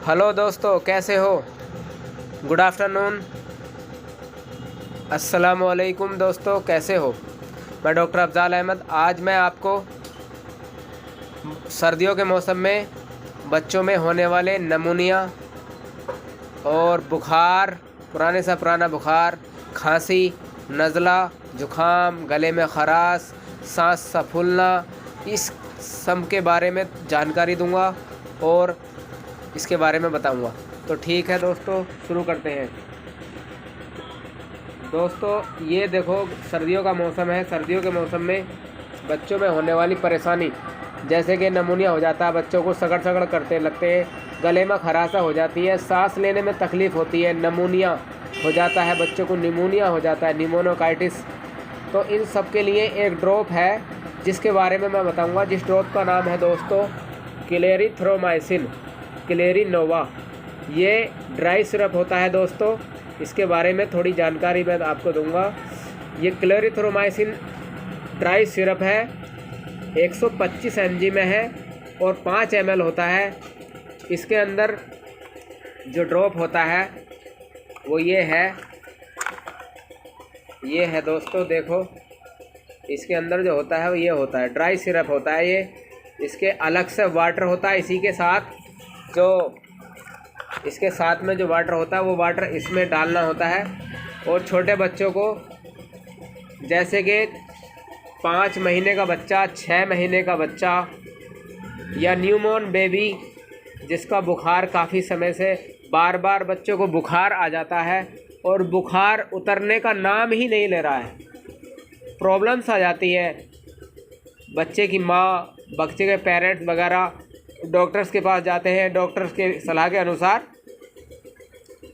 Hello दोस्तों, कैसे हो? गुड आफ्टरनून, अस्सलाम वालेकुम दोस्तों, कैसे हो? मैं डॉक्टर अफजाल अहमद। आज मैं आपको सर्दियों के मौसम में बच्चों में होने वाले नमूनिया और बुखार, पुराने से पुराना बुखार, खांसी, नज़ला, जुखाम, गले में खराश, सांस सा फूलना, इस सब के बारे में जानकारी दूंगा और इसके बारे में बताऊंगा। तो ठीक है दोस्तों, शुरू करते हैं। दोस्तों ये देखो, सर्दियों का मौसम है। सर्दियों के मौसम में बच्चों में होने वाली परेशानी, जैसे कि नमूनिया हो जाता है, बच्चों को सगड़ सगड़ करते लगते हैं, गले में खराशा हो जाती है, सांस लेने में तकलीफ़ होती है, नमूनिया हो जाता है, बच्चों को निमोनिया हो जाता है, निमोनोकाइटिस। तो इन सब के लिए एक ड्रॉप है जिसके बारे में मैं बताऊंगा, जिस ड्रॉप का नाम है दोस्तों क्लेरिथ्रोमाइसिन, क्लेरिनोवा। ये ड्राई सिरप होता है दोस्तों, इसके बारे में थोड़ी जानकारी मैं आपको दूंगा। ये क्लेरिथ्रोमाइसिन ड्राई सिरप है, 125 mg में है और 5 ml होता है। इसके अंदर जो ड्रॉप होता है वो ये है दोस्तों, देखो इसके अंदर जो होता है वो ये होता है, ड्राई सिरप होता है ये। इसके अलग से वाटर होता है, इसी के साथ जो इसके साथ में जो वाटर होता है वो वाटर इसमें डालना होता है। और छोटे बच्चों को, जैसे कि 5 महीने का बच्चा, 6 महीने का बच्चा या न्यूबॉर्न बेबी जिसका बुखार काफ़ी समय से बार बार बच्चों को बुखार आ जाता है और बुखार उतरने का नाम ही नहीं ले रहा है, प्रॉब्लम्स आ जाती है, बच्चे की माँ, बच्चे के पेरेंट्स वगैरह डॉक्टर्स के पास जाते हैं, डॉक्टर्स के सलाह के अनुसार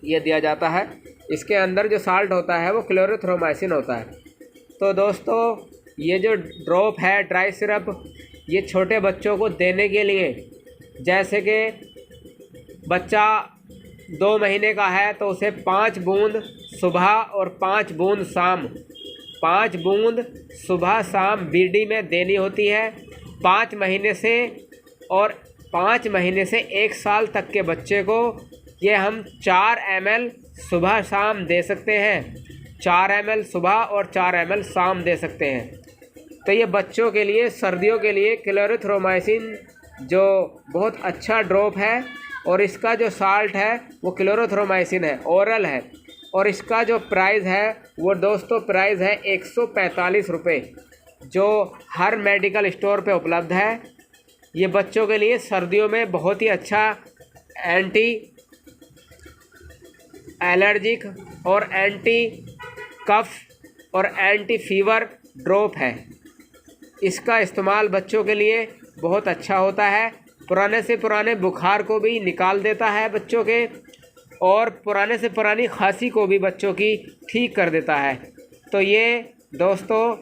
ये दिया जाता है। इसके अंदर जो साल्ट होता है वो क्लोरिथ्रोमाइसिन होता है। तो दोस्तों ये जो ड्रॉप है ड्राई सिरप, ये छोटे बच्चों को देने के लिए, जैसे कि बच्चा 2 महीने का है तो उसे 5 बूंद सुबह और 5 बूंद शाम, 5 बूंद सुबह शाम बीडी में देनी होती है। 5 महीने से और 5 महीने से 1 साल तक के बच्चे को ये हम 4 ml सुबह शाम दे सकते हैं, 4 ml सुबह और 4 ml शाम दे सकते हैं। तो ये बच्चों के लिए, सर्दियों के लिए क्लोरिथ्रोमाइसिन जो बहुत अच्छा ड्रॉप है, और इसका जो साल्ट है वो क्लोरिथ्रोमाइसिन है, ओरल है, और इसका जो प्राइस है वो दोस्तों प्राइस है 145 रुपये, जो हर मेडिकल स्टोर पे उपलब्ध है। ये बच्चों के लिए सर्दियों में बहुत ही अच्छा एंटी एलर्जिक और एंटी कफ और एंटी फीवर ड्रॉप है। इसका इस्तेमाल बच्चों के लिए बहुत अच्छा होता है, पुराने से पुराने बुखार को भी निकाल देता है बच्चों के, और पुराने से पुरानी खांसी को भी बच्चों की ठीक कर देता है। तो ये दोस्तों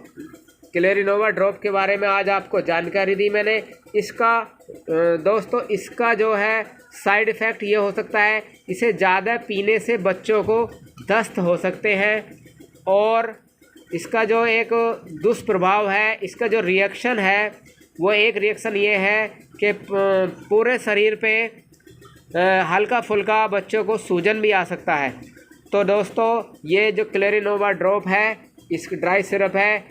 क्लेरिनोवा ड्रॉप के बारे में आज आपको जानकारी दी मैंने। इसका दोस्तों इसका जो है साइड इफ़ेक्ट ये हो सकता है, इसे ज़्यादा पीने से बच्चों को दस्त हो सकते हैं, और इसका जो एक दुष्प्रभाव है, इसका जो रिएक्शन है वो एक रिएक्शन ये है कि पूरे शरीर पे हल्का फुल्का बच्चों को सूजन भी आ सकता है। तो दोस्तों ये जो क्लेरिनोवा ड्रॉप है, इस ड्राई सिरप है,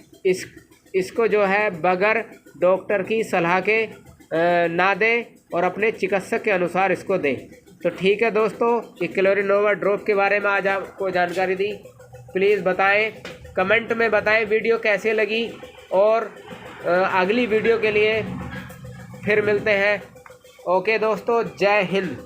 इसको जो है बगैर डॉक्टर की सलाह के ना दें और अपने चिकित्सक के अनुसार इसको दें। तो ठीक है दोस्तों, ये क्लेरिनोवा ड्रॉप के बारे में आज आपको जानकारी दी। प्लीज़ बताएं, कमेंट में बताएं वीडियो कैसे लगी, और अगली वीडियो के लिए फिर मिलते हैं। ओके दोस्तों, जय हिंद।